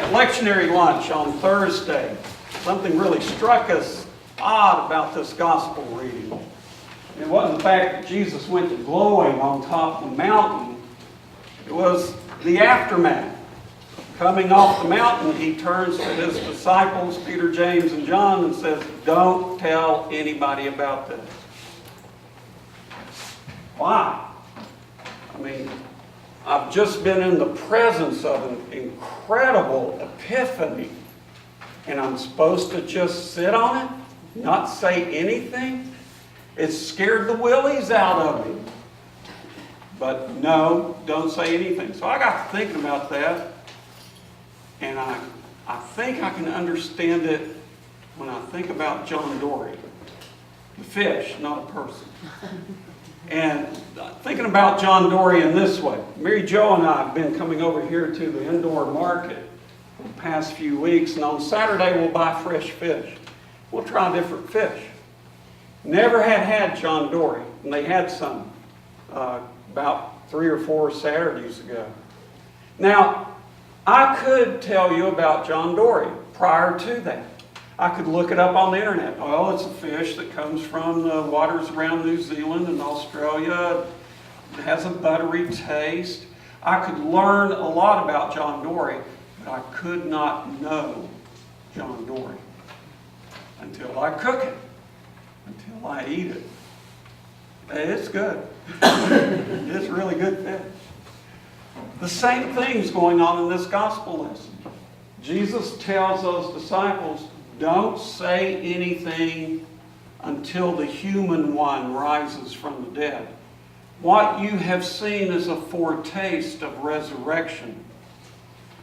At lectionary lunch on Thursday, something really struck us odd about this gospel reading. It wasn't the fact that Jesus went to glowing on top of the mountain. It was the aftermath. Coming off the mountain, he turns to his disciples, Peter, James, and John, and says, "Don't tell anybody about this." Why? I mean, I've just been in the presence of an incredible epiphany, and I'm supposed to just sit on it, not say anything? It scared the willies out of me. But no, don't say anything. So I got to thinking about that, and I think I can understand it when I think about John Dory. The fish, not a person. And thinking about John Dory in this way. Mary Jo and I have been coming over here to the indoor market for the past few weeks, and on Saturday we'll buy fresh fish. We'll try different fish. Never had John Dory, and they had some about 3 or 4 Saturdays ago. Now, I could tell you about John Dory prior to that. I could look it up on the internet. Oh, it's a fish that comes from the waters around New Zealand and Australia. It has a buttery taste. I could learn a lot about John Dory, but I could not know John Dory until I cook it, until I eat it. It's good. It's really good fish. The same thing's going on in this gospel lesson. Jesus tells those disciples, don't say anything until the human one rises from the dead. What you have seen is a foretaste of resurrection.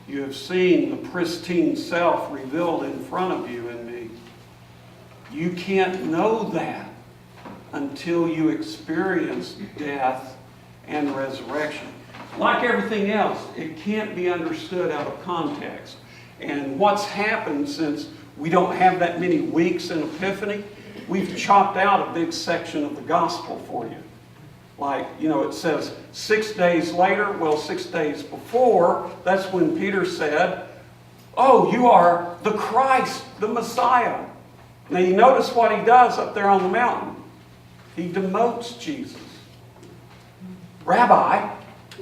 You have seen the pristine self revealed in front of you and me. You can't know that until you experience death and resurrection. Like everything else, it can't be understood out of context. And what's happened since we don't have that many weeks in Epiphany, we've chopped out a big section of the gospel for you. Like, it says 6 days later. Well, 6 days before, that's when Peter said, "Oh, you are the Christ, the Messiah." Now you notice what he does up there on the mountain. He demotes Jesus. Rabbi,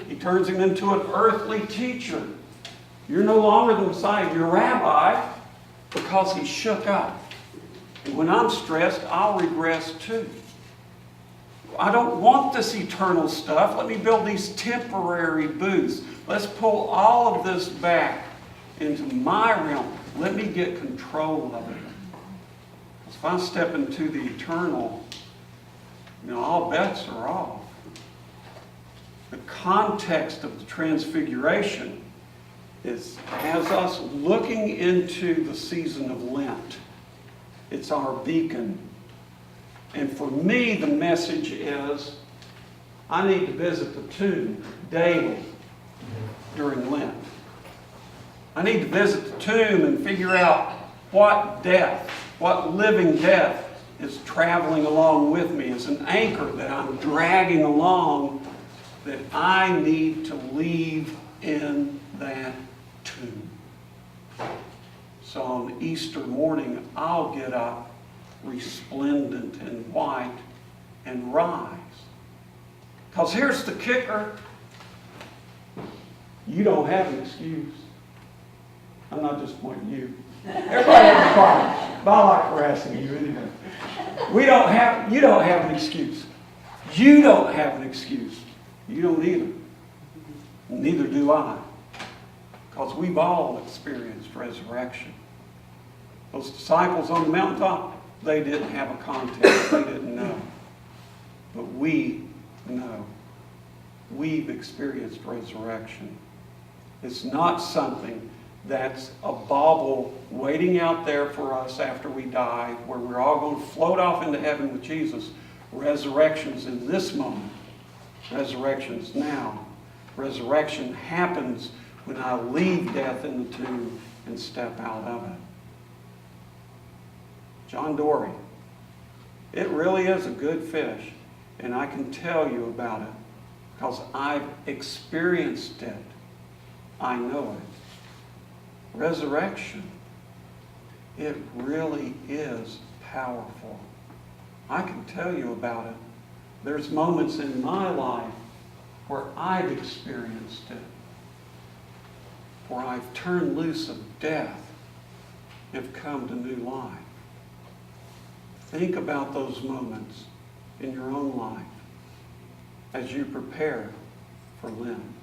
he turns him into an earthly teacher. You're no longer the Messiah, you're Rabbi, because he shook up. And when I'm stressed, I'll regress too. I don't want this eternal stuff. Let me build these temporary booths. Let's pull all of this back into my realm. Let me get control of it. If I step into the eternal, all bets are off. The context of the Transfiguration has us looking into the season of Lent. It's our beacon. And for me, the message is, I need to visit the tomb daily during Lent. I need to visit the tomb and figure out what living death is traveling along with me as an anchor that I'm dragging along, that I need to leave in that tomb. So on Easter morning, I'll get up resplendent and white and rise. Because here's the kicker. You don't have an excuse. I'm not just pointing you. Everybody has a problem. But I like harassing you anyway. You don't have an excuse. You don't have an excuse. You don't either. Neither do I. Because we've all experienced resurrection. Those disciples on the mountaintop, they didn't have a context. They didn't know. But we know. We've experienced resurrection. It's not something that's a bauble waiting out there for us after we die, where we're all going to float off into heaven with Jesus. Resurrection's in this moment. Resurrection's now. Resurrection happens when I leave death in the tomb and step out of it. John Dory. It really is a good fish, and I can tell you about it because I've experienced it. I know it. resurrection, it really is powerful. I can tell you about it. There's moments in my life where I've experienced it, where I've turned loose of death and have come to new life. Think about those moments in your own life as you prepare for Lent.